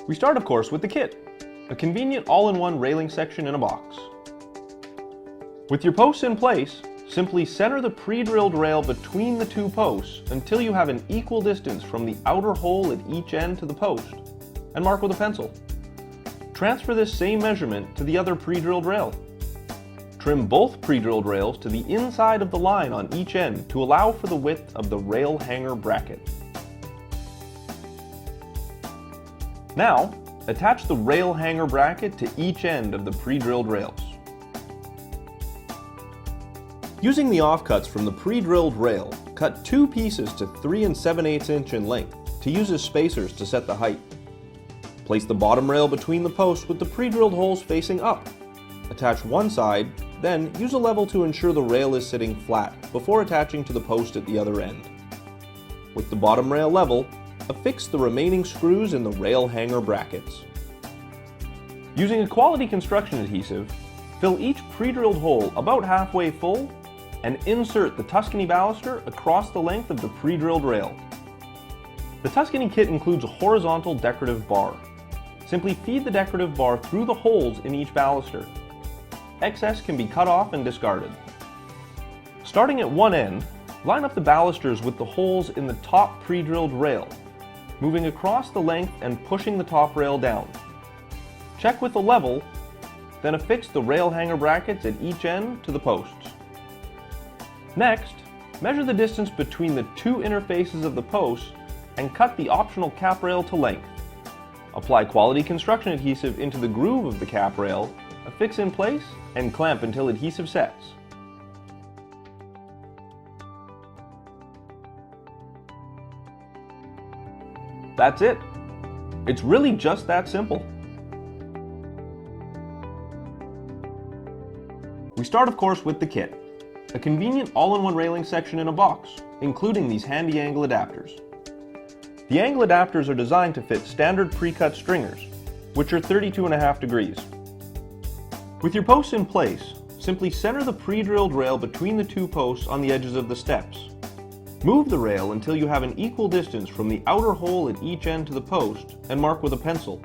We start, of course, with the kit, a convenient all-in-one railing section in a box. With your posts in place, simply center the pre-drilled rail between the two posts until you have an equal distance from the outer hole at each end to the post, and mark with a pencil. Transfer this same measurement to the other pre-drilled rail. Trim both pre-drilled rails to the inside of the line on each end to allow for the width of the rail hanger bracket. Now, attach the rail hanger bracket to each end of the pre-drilled rails. Using the offcuts from the pre-drilled rail, cut two pieces to 3 7/8 inch in length to use as spacers to set the height. Place the bottom rail between the posts with the pre-drilled holes facing up. Attach one side, then use a level to ensure the rail is sitting flat before attaching to the post at the other end. With the bottom rail level, affix the remaining screws in the rail hanger brackets. Using a quality construction adhesive, fill each pre-drilled hole about halfway full and insert the Tuscany baluster across the length of the pre-drilled rail. The Tuscany kit includes a horizontal decorative bar. Simply feed the decorative bar through the holes in each baluster. Excess can be cut off and discarded. Starting at one end, line up the balusters with the holes in the top pre-drilled rail, moving across the length and pushing the top rail down. Check with the level, then affix the rail hanger brackets at each end to the posts. Next, measure the distance between the two interfaces of the posts and cut the optional cap rail to length. Apply quality construction adhesive into the groove of the cap rail, affix in place, and clamp until adhesive sets. That's it. It's really just that simple. We start, of course, with the kit, a convenient all-in-one railing section in a box, including these handy angle adapters. The angle adapters are designed to fit standard pre-cut stringers, which are 32.5 degrees. With your posts in place, simply center the pre-drilled rail between the two posts on the edges of the steps. Move the rail until you have an equal distance from the outer hole at each end to the post and mark with a pencil.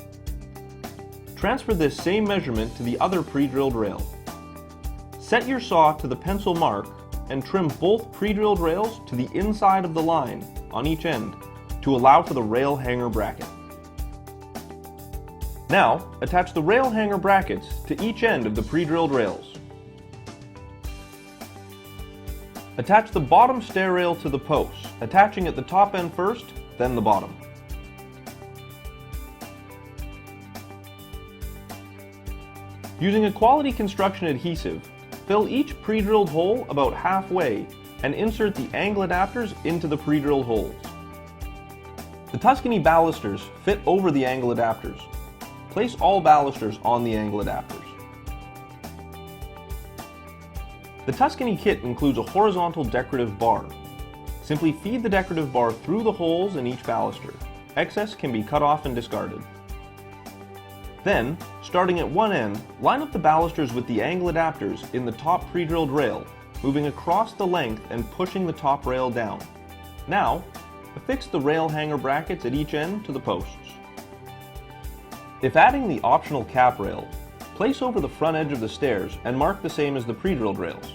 Transfer this same measurement to the other pre-drilled rail. Set your saw to the pencil mark and trim both pre-drilled rails to the inside of the line on each end to allow for the rail hanger bracket. Now, attach the rail hanger brackets to each end of the pre-drilled rails. Attach the bottom stair rail to the posts, attaching at the top end first, then the bottom. Using a quality construction adhesive, fill each pre-drilled hole about halfway and insert the angle adapters into the pre-drilled holes. The Tuscany balusters fit over the angle adapters. Place all balusters on the angle adapters. The Tuscany kit includes a horizontal decorative bar. Simply feed the decorative bar through the holes in each baluster. Excess can be cut off and discarded. Then, starting at one end, line up the balusters with the angle adapters in the top pre-drilled rail, moving across the length and pushing the top rail down. Now, affix the rail hanger brackets at each end to the posts. If adding the optional cap rail, place over the front edge of the stairs and mark the same as the pre-drilled rails.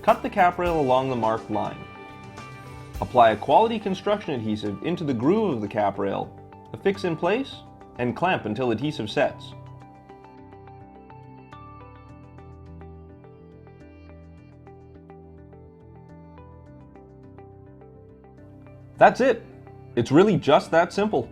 Cut the cap rail along the marked line. Apply a quality construction adhesive into the groove of the cap rail, affix in place, and clamp until adhesive sets. That's it. It's really just that simple.